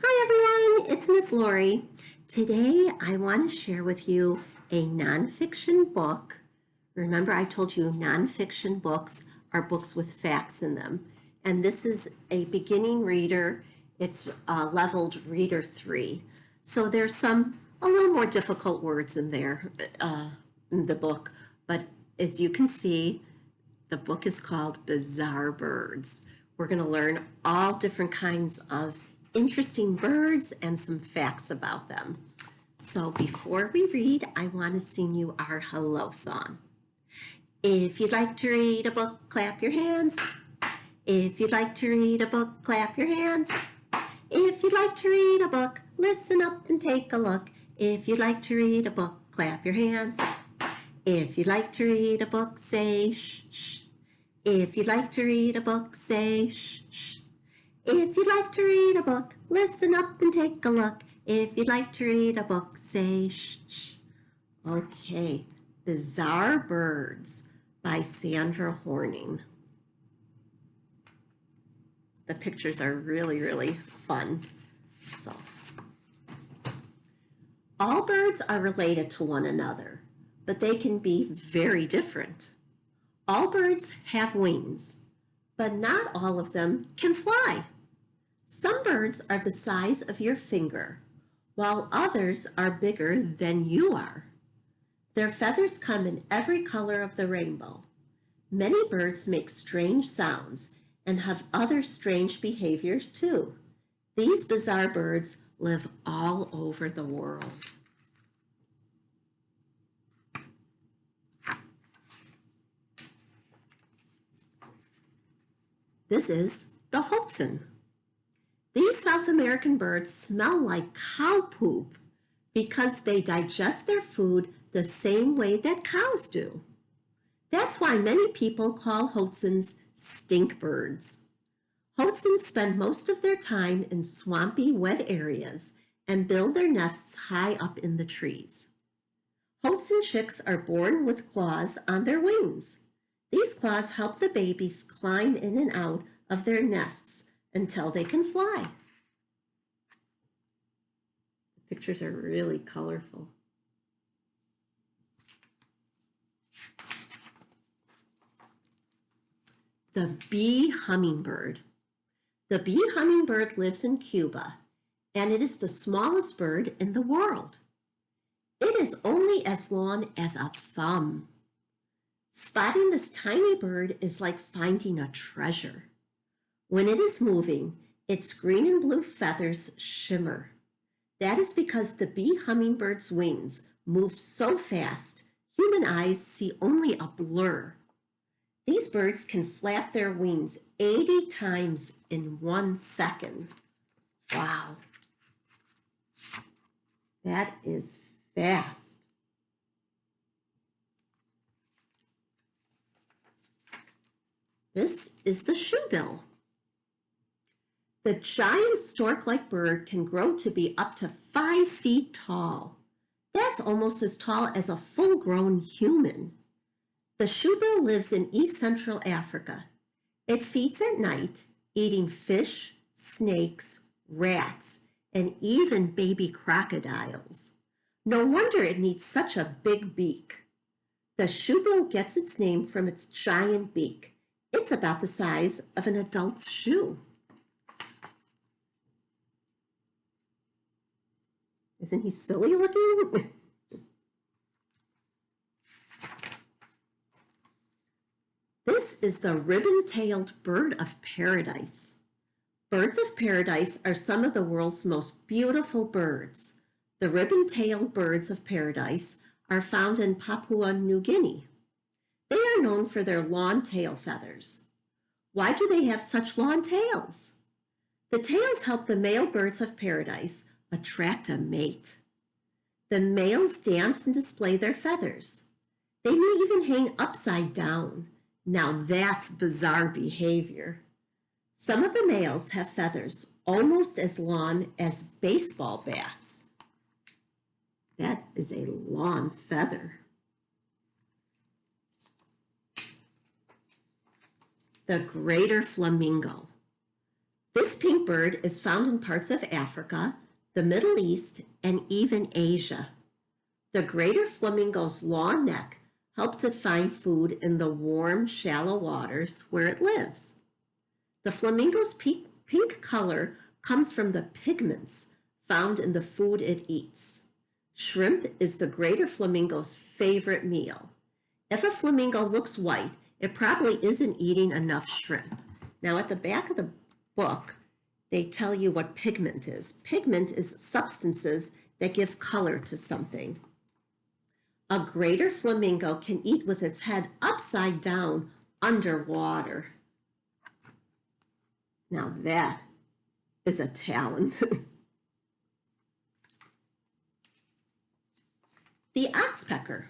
Hi everyone, it's Miss Laurie. Today I want to share with you a nonfiction book. Remember I told you nonfiction books are books with facts in them. And this is a beginning reader. It's leveled reader 3. So there's a little more difficult words in there in the book. But as you can see, the book is called Bizarre Birds. We're going to learn all different kinds of interesting birds and some facts about them. So before we read, I want to sing you our hello song. If you'd like to read a book, clap your hands. If you'd like to read a book, clap your hands. If you'd like to read a book, listen up and take a look. If you'd like to read a book, clap your hands. If you'd like to read a book, say shh, shh. If you'd like to read a book, say shh, shh. If you'd like to read a book, listen up and take a look. If you'd like to read a book, say shh, shh. Okay, Bizarre Birds by Sandra Horning. The pictures are really, really fun. So, all birds are related to one another, but they can be very different. All birds have wings, but not all of them can fly. Some birds are the size of your finger, while others are bigger than you are. Their feathers come in every color of the rainbow. Many birds make strange sounds and have other strange behaviors too. These bizarre birds live all over the world. This is the Hodzin. These South American birds smell like cow poop because they digest their food the same way that cows do. That's why many people call Hodzins stink birds. Hodzins spend most of their time in swampy, wet areas and build their nests high up in the trees. Hodzin chicks are born with claws on their wings. These claws help the babies climb in and out of their nests until they can fly. The pictures are really colorful. The bee hummingbird. The bee hummingbird lives in Cuba, and it is the smallest bird in the world. It is only as long as a thumb. Spotting this tiny bird is like finding a treasure. When it is moving, its green and blue feathers shimmer. That is because the bee hummingbird's wings move so fast, human eyes see only a blur. These birds can flap their wings 80 times in 1 second. Wow. That is fast. This is the shoebill. The giant stork-like bird can grow to be up to 5 feet tall. That's almost as tall as a full-grown human. The shoebill lives in East Central Africa. It feeds at night, eating fish, snakes, rats, and even baby crocodiles. No wonder it needs such a big beak. The shoebill gets its name from its giant beak. It's about the size of an adult's shoe. Isn't he silly looking? This is the ribbon-tailed bird of paradise. Birds of paradise are some of the world's most beautiful birds. The ribbon-tailed birds of paradise are found in Papua New Guinea. They are known for their long tail feathers. Why do they have such long tails? The tails help the male birds of paradise attract a mate. The males dance and display their feathers. They may even hang upside down. Now that's bizarre behavior. Some of the males have feathers almost as long as baseball bats. That is a long feather. The greater flamingo. This pink hummingbird is found in parts of Africa, the Middle East, and even Asia. The greater flamingo's long neck helps it find food in the warm, shallow waters where it lives. The flamingo's pink color comes from the pigments found in the food it eats. Shrimp is the greater flamingo's favorite meal. If a flamingo looks white, it probably isn't eating enough shrimp. Now at the back of the book, they tell you what pigment is. Pigment is substances that give color to something. A greater flamingo can eat with its head upside down underwater. Now that is a talent. The oxpecker.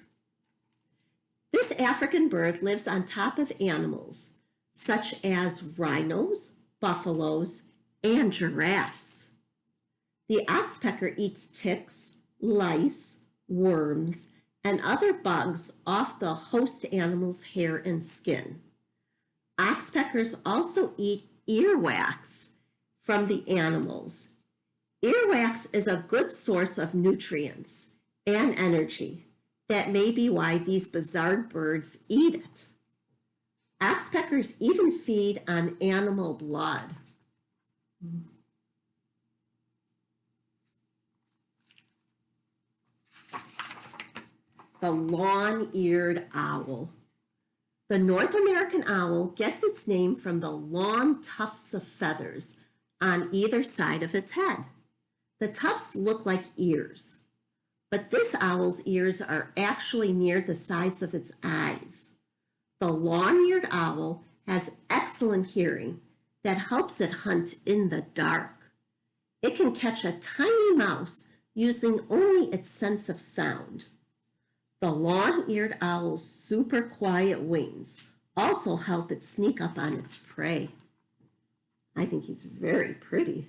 This African bird lives on top of animals such as rhinos, buffaloes, and giraffes. The oxpecker eats ticks, lice, worms, and other bugs off the host animal's hair and skin. Oxpeckers also eat earwax from the animals. Earwax is a good source of nutrients and energy. That may be why these bizarre birds eat it. Oxpeckers even feed on animal blood. The long-eared owl. The North American owl gets its name from the long tufts of feathers on either side of its head. The tufts look like ears, but this owl's ears are actually near the sides of its eyes. The long-eared owl has excellent hearing that helps it hunt in the dark. It can catch a tiny mouse using only its sense of sound. The long-eared owl's super quiet wings also help it sneak up on its prey. I think he's very pretty.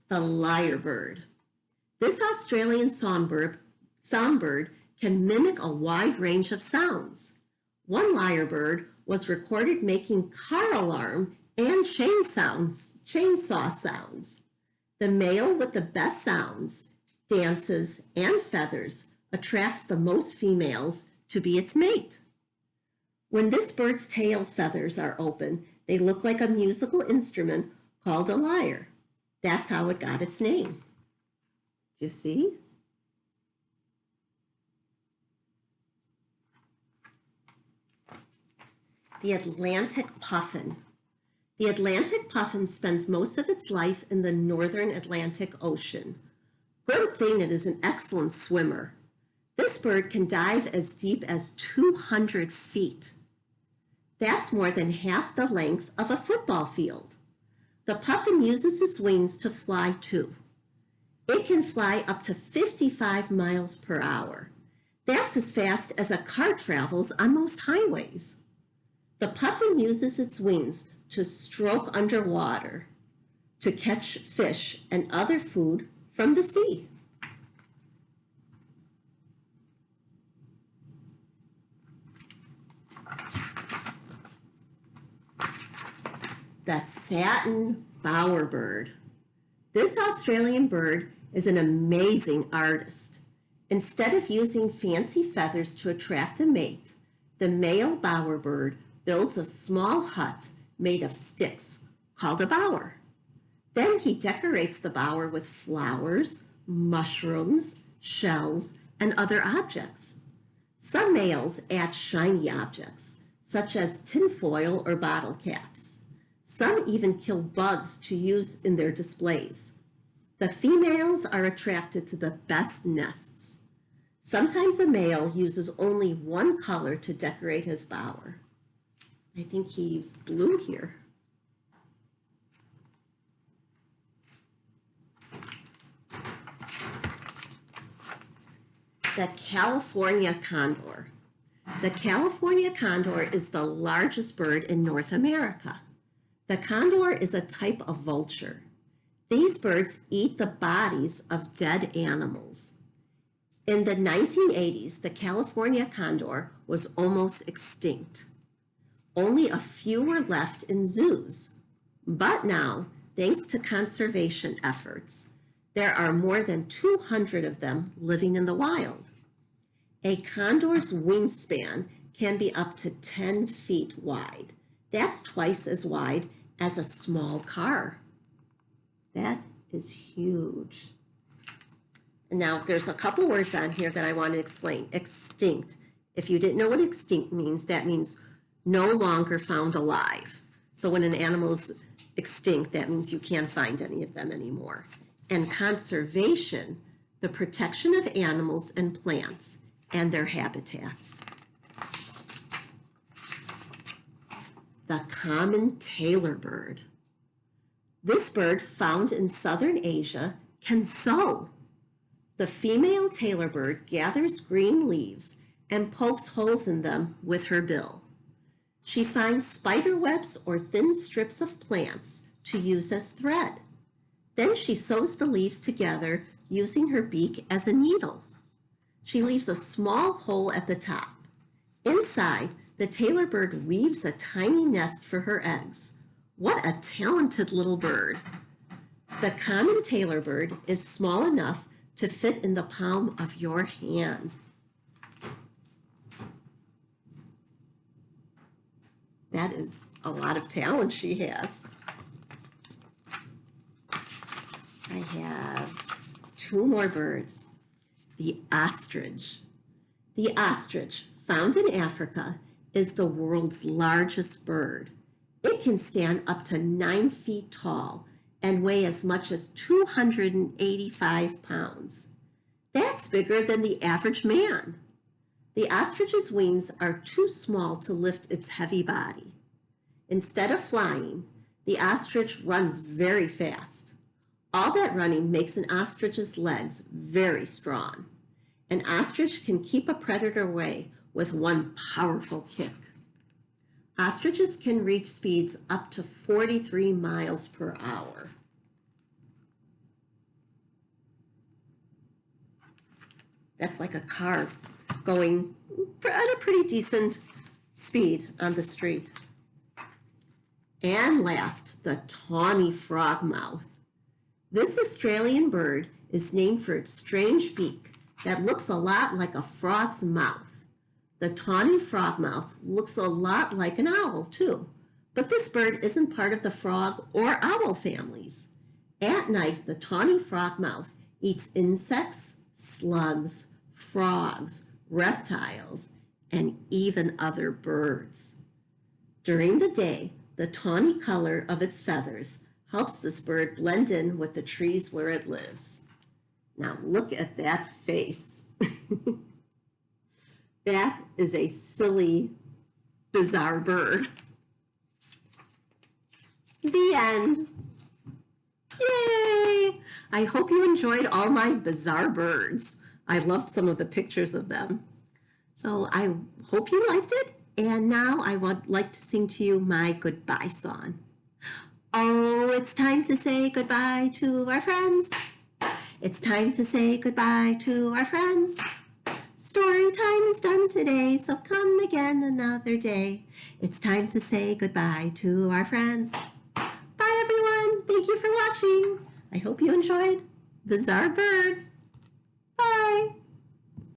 The lyrebird. This Australian songbird can mimic a wide range of sounds. One lyrebird was recorded making car alarm and chainsaw sounds. The male with the best sounds, dances, and feathers attracts the most females to be its mate. When this bird's tail feathers are open, they look like a musical instrument called a lyre. That's how it got its name. Do you see? The Atlantic puffin. The Atlantic puffin spends most of its life in the northern Atlantic Ocean. Good thing it is an excellent swimmer. This bird can dive as deep as 200 feet. That's more than half the length of a football field. The puffin uses its wings to fly too. It can fly up to 55 miles per hour. That's as fast as a car travels on most highways. The puffin uses its wings to stroke underwater to catch fish and other food from the sea. The satin bowerbird. This Australian bird is an amazing artist. Instead of using fancy feathers to attract a mate, the male bowerbird builds a small hut made of sticks called a bower. Then he decorates the bower with flowers, mushrooms, shells, and other objects. Some males add shiny objects, such as tinfoil or bottle caps. Some even kill bugs to use in their displays. The females are attracted to the best nests. Sometimes a male uses only one color to decorate his bower. I think he used blue here. The California condor. The California condor is the largest bird in North America. The condor is a type of vulture. These birds eat the bodies of dead animals. In the 1980s, the California condor was almost extinct. Only a few were left in zoos. But now, thanks to conservation efforts, there are more than 200 of them living in the wild. A condor's wingspan can be up to 10 feet wide. That's twice as wide as a small car. That is huge. And now there's a couple words on here that I want to explain. Extinct. If you didn't know what extinct means, that means no longer found alive. So when an animal is extinct, that means you can't find any of them anymore. And conservation, the protection of animals and plants and their habitats. The common tailor bird. This bird, found in southern Asia, can sew. The female tailor bird gathers green leaves and pokes holes in them with her bill. She finds spider webs or thin strips of plants to use as thread. Then she sews the leaves together using her beak as a needle. She leaves a small hole at the top. Inside, the tailor bird weaves a tiny nest for her eggs. What a talented little bird. The common tailor bird is small enough to fit in the palm of your hand. That is a lot of talent she has. I have two more birds. The ostrich. The ostrich, found in Africa, is the world's largest bird. It can stand up to 9 feet tall and weigh as much as 285 pounds. That's bigger than the average man. The ostrich's wings are too small to lift its heavy body. Instead of flying, the ostrich runs very fast. All that running makes an ostrich's legs very strong. An ostrich can keep a predator away with one powerful kick. Ostriches can reach speeds up to 43 miles per hour. That's like a car going at a pretty decent speed on the street. And last, the tawny frogmouth. This Australian bird is named for its strange beak that looks a lot like a frog's mouth. The tawny frogmouth looks a lot like an owl too, but this bird isn't part of the frog or owl families. At night, the tawny frogmouth eats insects, slugs, frogs, reptiles, and even other birds. During the day, the tawny color of its feathers helps this bird blend in with the trees where it lives. Now look at that face. That is a silly, bizarre bird. The end. Yay! I hope you enjoyed all my bizarre birds. I loved some of the pictures of them. So I hope you liked it. And now I would like to sing to you my goodbye song. Oh, it's time to say goodbye to our friends. It's time to say goodbye to our friends. Story time is done today, so come again another day. It's time to say goodbye to our friends. Bye everyone, thank you for watching. I hope you enjoyed Bizarre Birds. Bye.